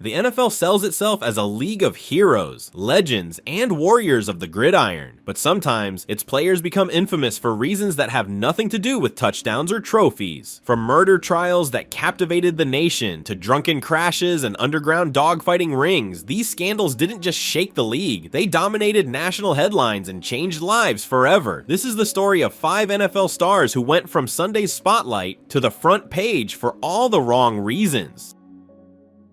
The NFL sells itself as a league of heroes, legends, and warriors of the gridiron, but sometimes its players become infamous for reasons that have nothing to do with touchdowns or trophies. From murder trials that captivated the nation to drunken crashes and underground dogfighting rings, these scandals didn't just shake the league, they dominated national headlines and changed lives forever. This is the story of 5 NFL stars who went from Sunday's spotlight to the front page for all the wrong reasons.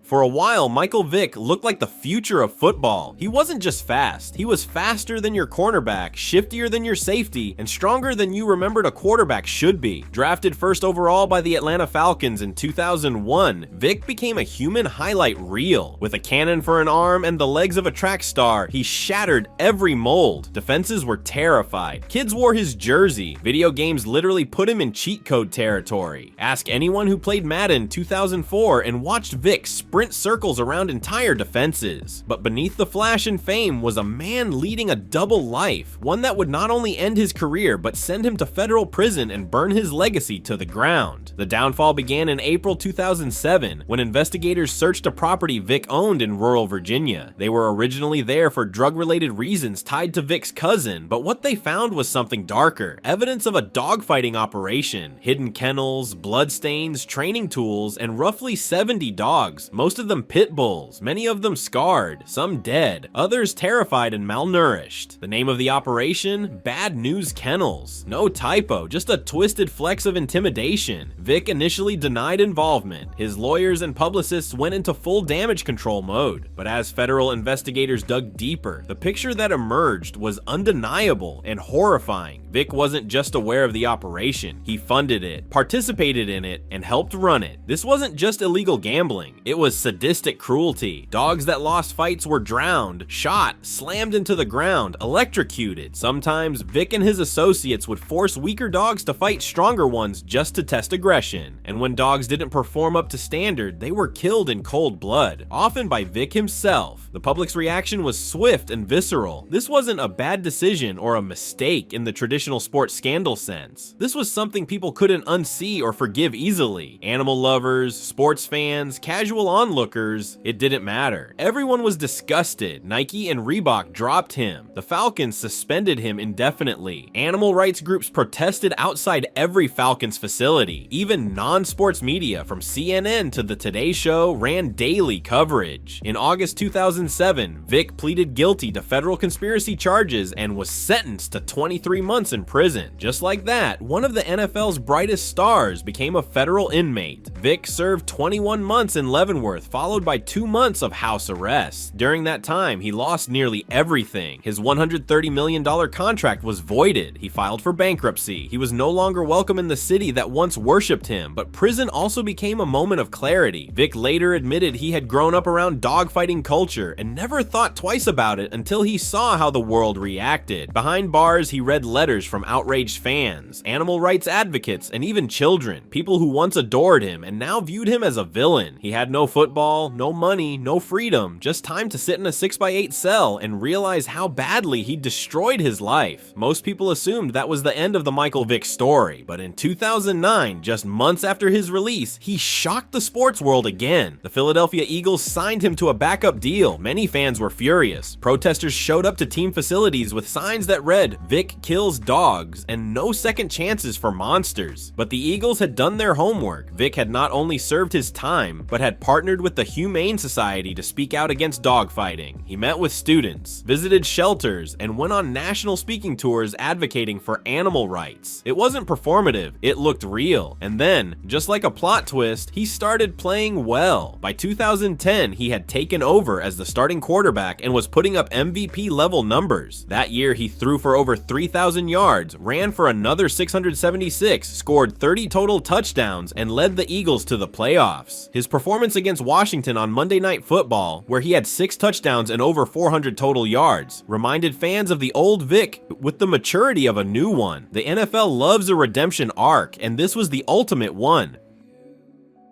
For a while, Michael Vick looked like the future of football. He wasn't just fast, he was faster than your cornerback, shiftier than your safety, and stronger than you remembered a quarterback should be. Drafted first overall by the Atlanta Falcons in 2001, Vick became a human highlight reel. With a cannon for an arm and the legs of a track star, he shattered every mold. Defenses were terrified. Kids wore his jersey. Video games literally put him in cheat code territory. Ask anyone who played Madden 2004 and watched Vick sprint circles around entire defenses. But beneath the flash and fame was a man leading a double life, one that would not only end his career but send him to federal prison and burn his legacy to the ground. The downfall began in April 2007 when investigators searched a property Vick owned in rural Virginia. They were originally there for drug-related reasons tied to Vick's cousin, but what they found was something darker: evidence of a dogfighting operation, hidden kennels, bloodstains, training tools, and roughly 70 dogs, most of them pit bulls, many of them scarred, some dead, others terrified and malnourished. The name of the operation? Bad News Kennels. No typo, just a twisted flex of intimidation. Vick initially denied involvement. His lawyers and publicists went into full damage control mode. But as federal investigators dug deeper, the picture that emerged was undeniable and horrifying. Vick wasn't just aware of the operation, he funded it, participated in it, and helped run it. This wasn't just illegal gambling, it was sadistic cruelty. Dogs that lost fights were drowned, shot, slammed into the ground, electrocuted. Sometimes Vick and his associates would force weaker dogs to fight stronger ones just to test aggression. And when dogs didn't perform up to standard, they were killed in cold blood, often by Vick himself. The public's reaction was swift and visceral. This wasn't a bad decision or a mistake in the traditional sports scandal sense. This was something people couldn't unsee or forgive easily. Animal lovers, sports fans, casual onlookers, it didn't matter. Everyone was disgusted. Nike and Reebok dropped him. The Falcons suspended him indefinitely. Animal rights groups protested outside every Falcons facility. Even non-sports media, from CNN to the Today Show, ran daily coverage. In August 2007, Vick pleaded guilty to federal conspiracy charges and was sentenced to 23 months in prison. Just like that, one of the NFL's brightest stars became a federal inmate. Vick served 21 months in Leavenworth, followed by 2 months of house arrest. During that time, he lost nearly everything. His $130 million contract was voided. He filed for bankruptcy. He was no longer welcome in the city that once worshipped him, but prison also became a moment of clarity. Vick later admitted he had grown up around dogfighting culture and never thought twice about it until he saw how the world reacted. Behind bars, he read letters from outraged fans, animal rights advocates, and even children, people who once adored him and now viewed him as a villain. He had no football, no money, no freedom, just time to sit in a 6x8 cell and realize how badly he destroyed his life. Most people assumed that was the end of the Michael Vick story, but in 2009, just months after his release, he shocked the sports world again. The Philadelphia Eagles signed him to a backup deal. Many fans were furious. Protesters showed up to team facilities with signs that read, "Vick kills dogs," and "No second chances for monsters." But the Eagles had done their homework. Vick had not only served his time, but had partnered with the Humane Society to speak out against dogfighting. He met with students, visited shelters, and went on national speaking tours advocating for animal rights. It wasn't performative, it looked real. And then, just like a plot twist, he started playing well. By 2010, he had taken over as the starting quarterback and was putting up MVP level numbers. That year, he threw for over 3,000 yards, ran for another 676, scored 30 total touchdowns, and led the Eagles to the playoffs. His performance against Washington on Monday Night Football, where he had 6 touchdowns and over 400 total yards, reminded fans of the old Vick with the maturity of a new one. The NFL loves a redemption arc, and this was the ultimate one.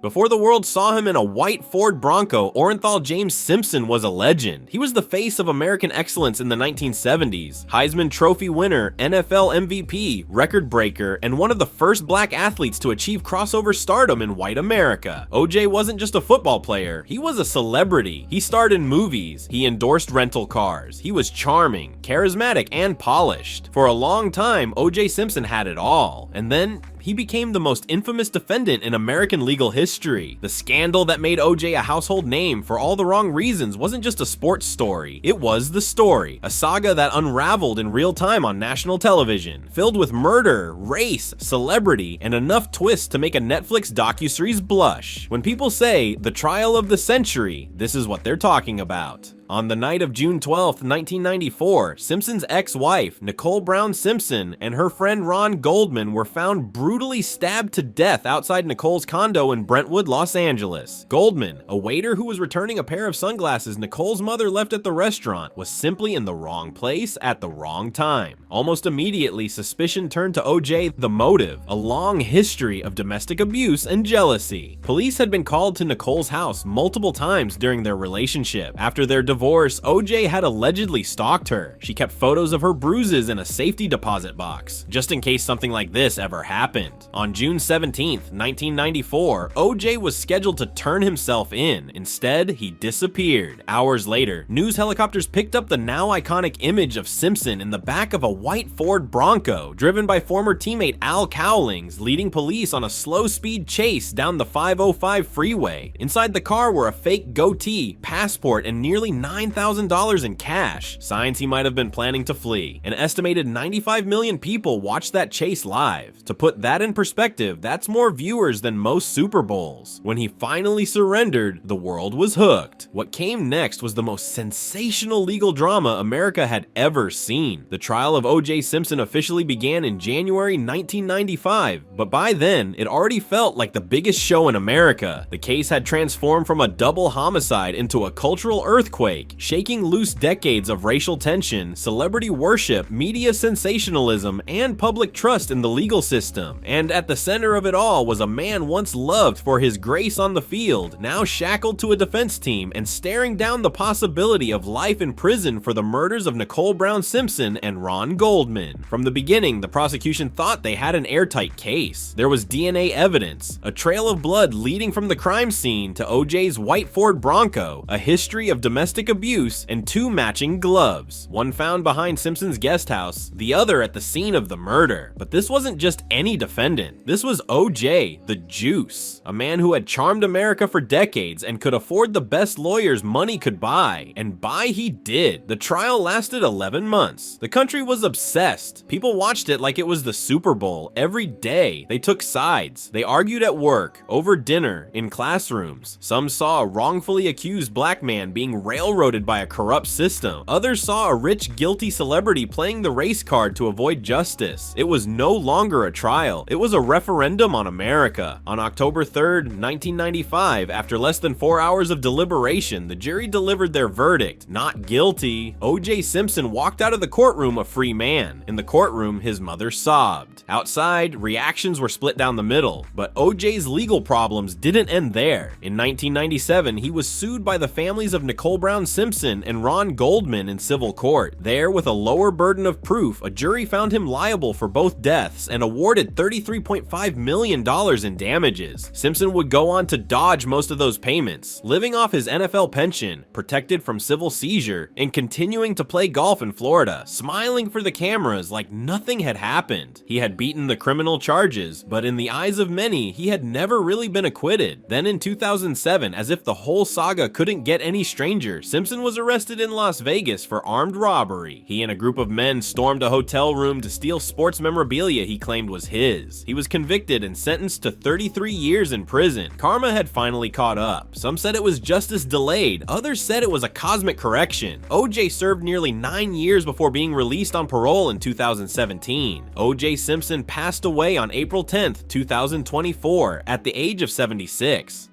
Before the world saw him in a white Ford Bronco, Orenthal James Simpson was a legend. He was the face of American excellence in the 1970s, Heisman Trophy winner, NFL MVP, record breaker, and one of the first black athletes to achieve crossover stardom in white America. OJ wasn't just a football player, he was a celebrity. He starred in movies, he endorsed rental cars, he was charming, charismatic, and polished. For a long time, OJ Simpson had it all, and then he became the most infamous defendant in American legal history. The scandal that made OJ a household name for all the wrong reasons wasn't just a sports story, it was the story. A saga that unraveled in real time on national television, filled with murder, race, celebrity, and enough twists to make a Netflix docuseries blush. When people say, the trial of the century, this is what they're talking about. On the night of June 12, 1994, Simpson's ex-wife, Nicole Brown Simpson, and her friend Ron Goldman were found brutally stabbed to death outside Nicole's condo in Brentwood, Los Angeles. Goldman, a waiter who was returning a pair of sunglasses Nicole's mother left at the restaurant, was simply in the wrong place at the wrong time. Almost immediately, suspicion turned to OJ, the motive, a long history of domestic abuse and jealousy. Police had been called to Nicole's house multiple times during their relationship. After their divorce, OJ had allegedly stalked her. She kept photos of her bruises in a safety deposit box, just in case something like this ever happened. On June 17th, 1994, OJ was scheduled to turn himself in. Instead, he disappeared. Hours later, news helicopters picked up the now iconic image of Simpson in the back of a white Ford Bronco, driven by former teammate Al Cowlings, leading police on a slow-speed chase down the 505 freeway. Inside the car were a fake goatee, passport, and nearly $9,000 in cash, signs he might have been planning to flee. An estimated 95 million people watched that chase live. To put that in perspective, that's more viewers than most Super Bowls. When he finally surrendered, the world was hooked. What came next was the most sensational legal drama America had ever seen. The trial of OJ Simpson officially began in January 1995, but by then, it already felt like the biggest show in America. The case had transformed from a double homicide into a cultural earthquake, shaking loose decades of racial tension, celebrity worship, media sensationalism, and public trust in the legal system. And at the center of it all was a man once loved for his grace on the field, now shackled to a defense team and staring down the possibility of life in prison for the murders of Nicole Brown Simpson and Ron Goldman. From the beginning, the prosecution thought they had an airtight case. There was DNA evidence, a trail of blood leading from the crime scene to OJ's white Ford Bronco, a history of domestic abuse, and two matching gloves, one found behind Simpson's guest house, the other at the scene of the murder. But this wasn't just any defendant. This was OJ, the Juice, a man who had charmed America for decades and could afford the best lawyers money could buy, and buy he did. The trial lasted 11 months. The country was obsessed. People watched it like it was the Super Bowl every day. They took sides. They argued at work, over dinner, in classrooms. Some saw a wrongfully accused black man being railroaded by a corrupt system. Others saw a rich, guilty celebrity playing the race card to avoid justice. It was no longer a trial. It was a referendum on America. On October 3rd, 1995, after less than 4 hours of deliberation, the jury delivered their verdict, not guilty. OJ Simpson walked out of the courtroom a free man. In the courtroom, his mother sobbed. Outside, reactions were split down the middle, but OJ's legal problems didn't end there. In 1997, he was sued by the families of Nicole Brown Simpson and Ron Goldman in civil court. There, with a lower burden of proof, a jury found him liable for both deaths and awarded $33.5 million in damages. Simpson would go on to dodge most of those payments, living off his NFL pension, protected from civil seizure, and continuing to play golf in Florida, smiling for the cameras like nothing had happened. He had beaten the criminal charges, but in the eyes of many, he had never really been acquitted. Then in 2007, as if the whole saga couldn't get any stranger, Simpson was arrested in Las Vegas for armed robbery. He and a group of men stormed a hotel room to steal sports memorabilia he claimed was his. He was convicted and sentenced to 33 years in prison. Karma had finally caught up. Some said it was justice delayed, others said it was a cosmic correction. OJ served nearly 9 years before being released on parole in 2017. OJ Simpson passed away on April 10th, 2024, at the age of 76.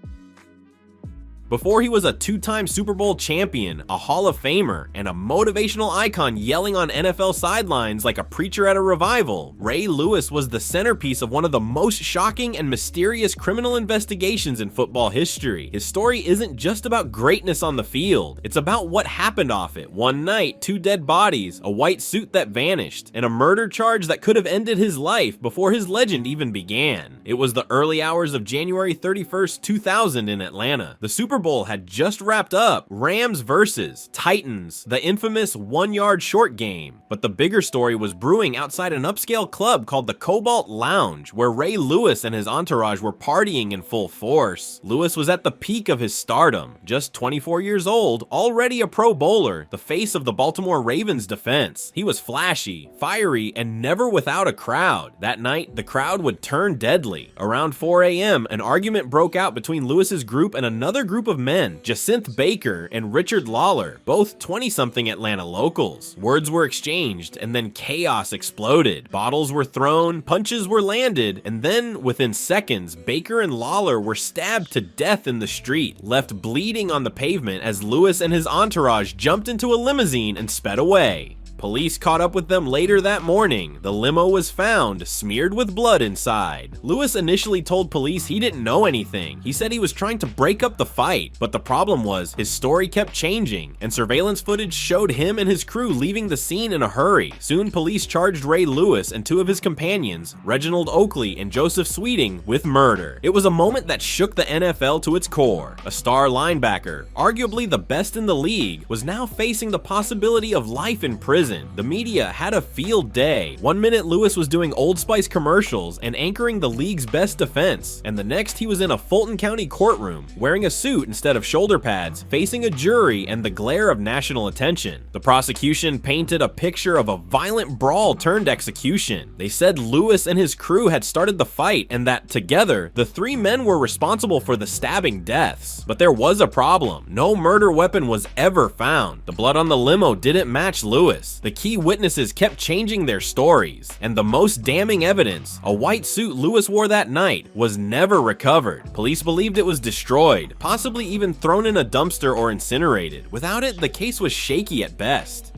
Before he was a two-time Super Bowl champion, a Hall of Famer, and a motivational icon yelling on NFL sidelines like a preacher at a revival, Ray Lewis was the centerpiece of one of the most shocking and mysterious criminal investigations in football history. His story isn't just about greatness on the field, it's about what happened off it. One night, 2 dead bodies, a white suit that vanished, and a murder charge that could have ended his life before his legend even began. It was the early hours of January 31st, 2000 in Atlanta. The Super Bowl had just wrapped up. Rams versus Titans, the infamous 1-yard short game. But the bigger story was brewing outside an upscale club called the Cobalt Lounge, where Ray Lewis and his entourage were partying in full force. Lewis was at the peak of his stardom, just 24 years old, already a Pro Bowler, the face of the Baltimore Ravens defense. He was flashy, fiery, and never without a crowd. That night, the crowd would turn deadly. Around 4 a.m., an argument broke out between Lewis's group and another group of men, Jacinth Baker and Richard Lawler, both 20-something Atlanta locals. Words were exchanged, and then chaos exploded. Bottles were thrown, punches were landed, and then, within seconds, Baker and Lawler were stabbed to death in the street, left bleeding on the pavement as Lewis and his entourage jumped into a limousine and sped away. Police caught up with them later that morning. The limo was found, smeared with blood inside. Lewis initially told police he didn't know anything. He said he was trying to break up the fight, but the problem was his story kept changing, and surveillance footage showed him and his crew leaving the scene in a hurry. Soon, police charged Ray Lewis and 2 of his companions, Reginald Oakley and Joseph Sweeting, with murder. It was a moment that shook the NFL to its core. A star linebacker, arguably the best in the league, was now facing the possibility of life in prison. The media had a field day. One minute Lewis was doing Old Spice commercials and anchoring the league's best defense, and the next he was in a Fulton County courtroom, wearing a suit instead of shoulder pads, facing a jury and the glare of national attention. The prosecution painted a picture of a violent brawl turned execution. They said Lewis and his crew had started the fight and that, together, the 3 men were responsible for the stabbing deaths. But there was a problem. No murder weapon was ever found. The blood on the limo didn't match Lewis. The key witnesses kept changing their stories, and the most damning evidence, a white suit Lewis wore that night, was never recovered. Police believed it was destroyed, possibly even thrown in a dumpster or incinerated. Without it, the case was shaky at best.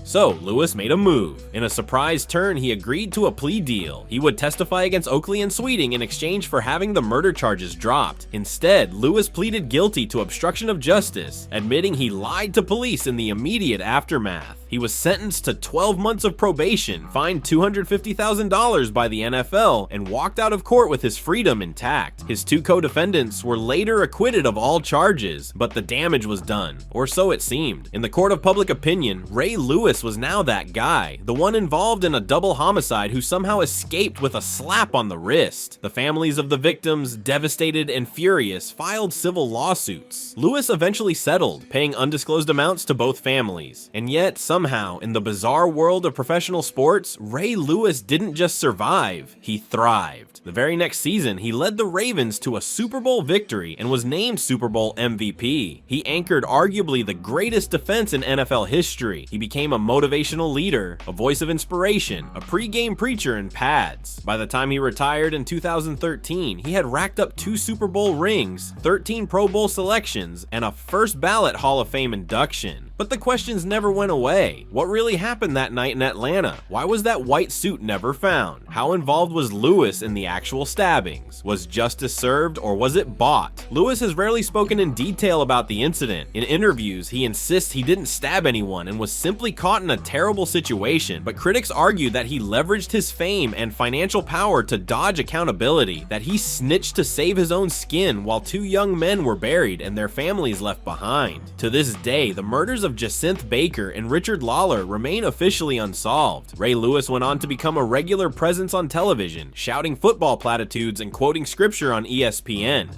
So, Lewis made a move. In a surprise turn, he agreed to a plea deal. He would testify against Oakley and Sweeting in exchange for having the murder charges dropped. Instead, Lewis pleaded guilty to obstruction of justice, admitting he lied to police in the immediate aftermath. He was sentenced to 12 months of probation, fined $250,000 by the NFL, and walked out of court with his freedom intact. His 2 co-defendants were later acquitted of all charges, but the damage was done, or so it seemed. In the court of public opinion, Ray Lewis was now that guy, the one involved in a double homicide who somehow escaped with a slap on the wrist. The families of the victims, devastated and furious, filed civil lawsuits. Lewis eventually settled, paying undisclosed amounts to both families. And yet, somehow, in the bizarre world of professional sports, Ray Lewis didn't just survive, he thrived. The very next season, he led the Ravens to a Super Bowl victory and was named Super Bowl MVP. He anchored arguably the greatest defense in NFL history. He became a motivational leader, a voice of inspiration, a pre-game preacher in pads. By the time he retired in 2013, he had racked up 2 Super Bowl rings, 13 Pro Bowl selections, and a first ballot Hall of Fame induction. But the questions never went away. What really happened that night in Atlanta? Why was that white suit never found? How involved was Lewis in the actual stabbings? Was justice served or was it bought? Lewis has rarely spoken in detail about the incident. In interviews, he insists he didn't stab anyone and was simply caught in a terrible situation, but critics argue that he leveraged his fame and financial power to dodge accountability, that he snitched to save his own skin while 2 young men were buried and their families left behind. To this day, the murders of Jacinth Baker and Richard Lawler remain officially unsolved. Ray Lewis went on to become a regular presence on television, shouting football platitudes and quoting scripture on ESPN.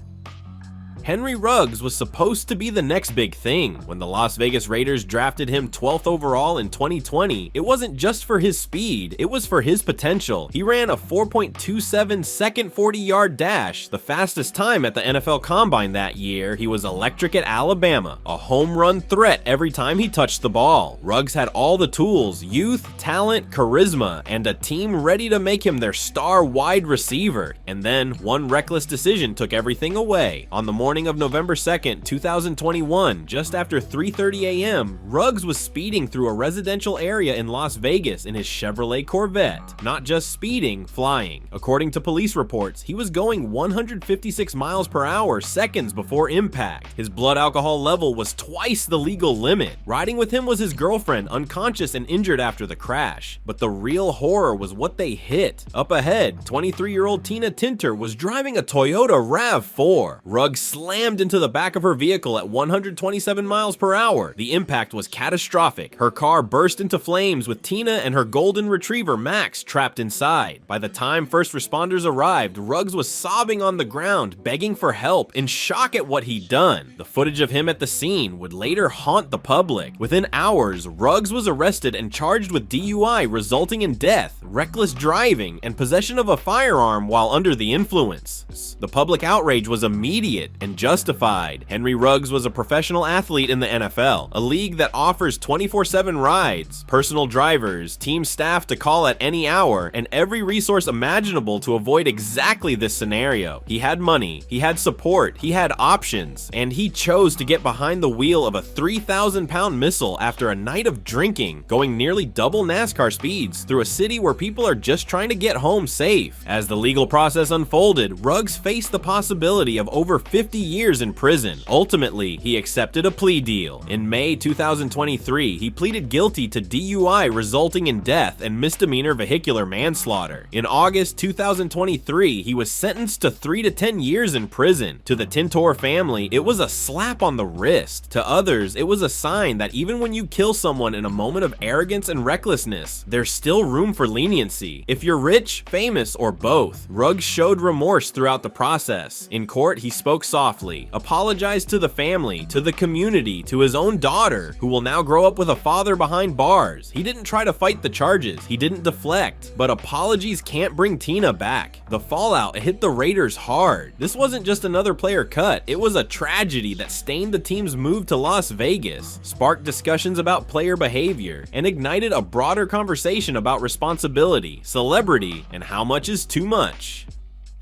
Henry Ruggs was supposed to be the next big thing. When the Las Vegas Raiders drafted him 12th overall in 2020, it wasn't just for his speed, it was for his potential. He ran a 4.27 second 40-yard dash, the fastest time at the NFL Combine that year. He was electric at Alabama, a home run threat every time he touched the ball. Ruggs had all the tools, youth, talent, charisma, and a team ready to make him their star wide receiver. And then, one reckless decision took everything away. On the morning morning of November 2nd, 2021, just after 3:30 a.m., Ruggs was speeding through a residential area in Las Vegas in his Chevrolet Corvette. Not just speeding, flying. According to police reports, he was going 156 miles per hour seconds before impact. His blood alcohol level was twice the legal limit. Riding with him was his girlfriend, unconscious and injured after the crash. But the real horror was what they hit. Up ahead, 23-year-old Tina Tinter was driving a Toyota RAV4. Ruggs slammed into the back of her vehicle at 127 miles per hour. The impact was catastrophic. Her car burst into flames with Tina and her golden retriever Max trapped inside. By the time first responders arrived, Ruggs was sobbing on the ground, begging for help, in shock at what he'd done. The footage of him at the scene would later haunt the public. Within hours, Ruggs was arrested and charged with DUI resulting in death, reckless driving, and possession of a firearm while under the influence. The public outrage was immediate and justified. Henry Ruggs was a professional athlete in the NFL, a league that offers 24/7 rides, personal drivers, team staff to call at any hour, and every resource imaginable to avoid exactly this scenario. He had money, he had support, he had options, and he chose to get behind the wheel of a 3,000-pound missile after a night of drinking, going nearly double NASCAR speeds through a city where people are just trying to get home safe. As the legal process unfolded, Ruggs faced the possibility of over 50 years in prison. Ultimately, he accepted a plea deal. In May 2023, he pleaded guilty to DUI resulting in death and misdemeanor vehicular manslaughter. In August 2023, he was sentenced to 3 to 10 years in prison. To the Tintor family, it was a slap on the wrist. To others, it was a sign that even when you kill someone in a moment of arrogance and recklessness, there's still room for leniency. If you're rich, famous, or both. Ruggs showed remorse throughout the process. In court, he spoke softly, apologized to the family, to the community, to his own daughter, who will now grow up with a father behind bars. He didn't try to fight the charges, he didn't deflect, but apologies can't bring Tina back. The fallout hit the Raiders hard. This wasn't just another player cut, it was a tragedy that stained the team's move to Las Vegas, sparked discussions about player behavior, and ignited a broader conversation about responsibility, celebrity, and how much is too much.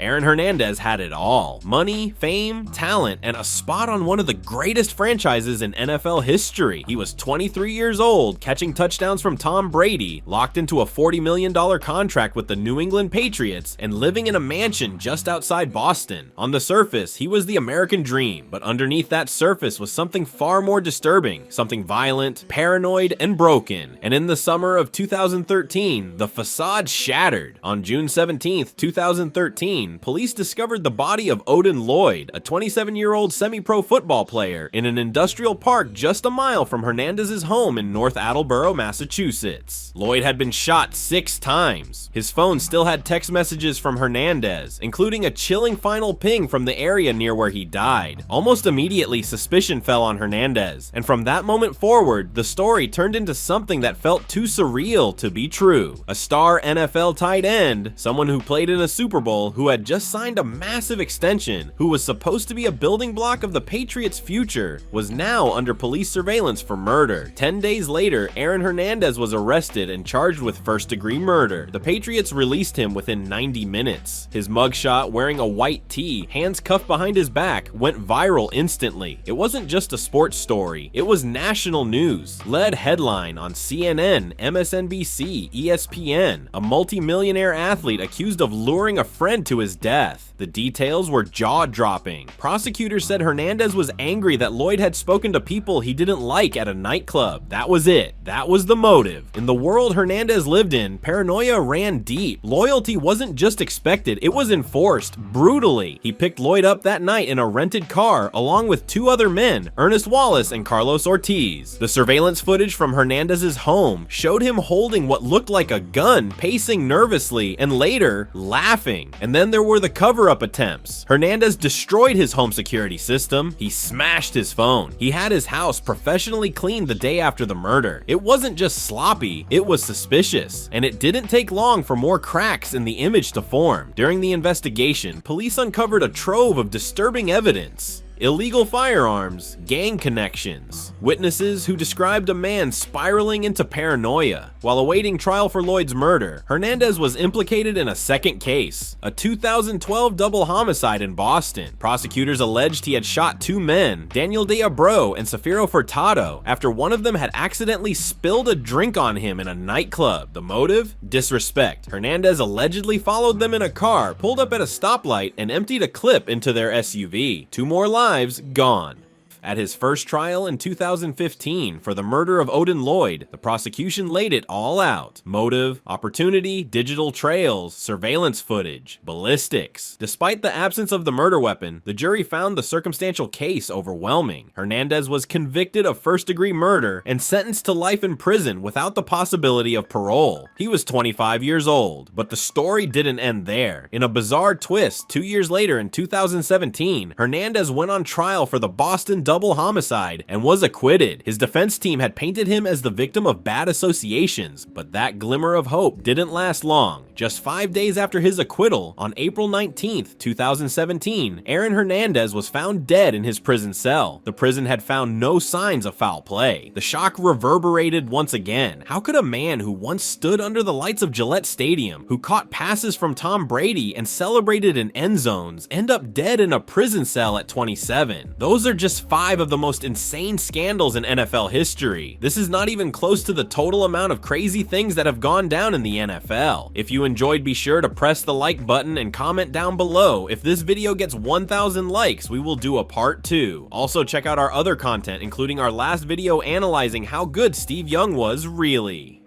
Aaron Hernandez had it all: money, fame, talent, and a spot on one of the greatest franchises in NFL history. He was 23 years old, catching touchdowns from Tom Brady, locked into a $40 million contract with the New England Patriots, and living in a mansion just outside Boston. On the surface, he was the American dream, but underneath that surface was something far more disturbing, something violent, paranoid, and broken. And in the summer of 2013, the facade shattered. On June 17th, 2013, police discovered the body of Odin Lloyd, a 27-year-old semi-pro football player, in an industrial park just a mile from Hernandez's home in North Attleboro, Massachusetts. Lloyd had been shot 6 times. His phone still had text messages from Hernandez, including a chilling final ping from the area near where he died. Almost immediately, suspicion fell on Hernandez, and from that moment forward, the story turned into something that felt too surreal to be true. A star NFL tight end, someone who played in a Super Bowl, who had just signed a massive extension, who was supposed to be a building block of the Patriots' future, was now under police surveillance for murder. 10 days later, Aaron Hernandez was arrested and charged with first-degree murder. The Patriots released him within 90 minutes. His mugshot, wearing a white tee, hands cuffed behind his back, went viral instantly. It wasn't just a sports story, it was national news. Led headline on CNN, MSNBC, ESPN, a multi-millionaire athlete accused of luring a friend to his death. The details were jaw-dropping. Prosecutors said Hernandez was angry that Lloyd had spoken to people he didn't like at a nightclub. That was it. That was the motive. In the world Hernandez lived in, paranoia ran deep. Loyalty wasn't just expected, it was enforced brutally. He picked Lloyd up that night in a rented car along with 2 other men, Ernest Wallace and Carlos Ortiz. The surveillance footage from Hernandez's home showed him holding what looked like a gun, pacing nervously, and later laughing. And then there were the cover-up attempts. Hernandez destroyed his home security system. He smashed his phone. He had his house professionally cleaned the day after the murder. It wasn't just sloppy, it was suspicious. And it didn't take long for more cracks in the image to form. During the investigation, police uncovered a trove of disturbing evidence. illegal firearms, gang connections, witnesses who described a man spiraling into paranoia. While awaiting trial for Lloyd's murder, Hernandez was implicated in a second case, a 2012 double homicide in Boston. Prosecutors alleged he had shot two men, Daniel De Abreu and Safiro Furtado, after one of them had accidentally spilled a drink on him in a nightclub. The motive? Disrespect. Hernandez allegedly followed them in a car, pulled up at a stoplight, and emptied a clip into their SUV. Two more lives gone. At his first trial in 2015 for the murder of Odin Lloyd, the prosecution laid it all out. Motive, opportunity, digital trails, surveillance footage, ballistics. Despite the absence of the murder weapon, the jury found the circumstantial case overwhelming. Hernandez was convicted of first-degree murder and sentenced to life in prison without the possibility of parole. He was 25 years old, but the story didn't end there. In a bizarre twist, 2 years later in 2017, Hernandez went on trial for the Boston double homicide and was acquitted. His defense team had painted him as the victim of bad associations, but that glimmer of hope didn't last long. Just 5 days after his acquittal, on April 19th, 2017, Aaron Hernandez was found dead in his prison cell. The prison had found no signs of foul play. The shock reverberated once again. How could a man who once stood under the lights of Gillette Stadium, who caught passes from Tom Brady and celebrated in end zones, end up dead in a prison cell at 27? Those are just 5 of the most insane scandals in NFL history. This is not even close to the total amount of crazy things that have gone down in the NFL. If you enjoyed, be sure to press the like button and comment down below. If this video gets 1,000 likes, we will do a part 2. Also check out our other content, including our last video analyzing how good Steve Young was really.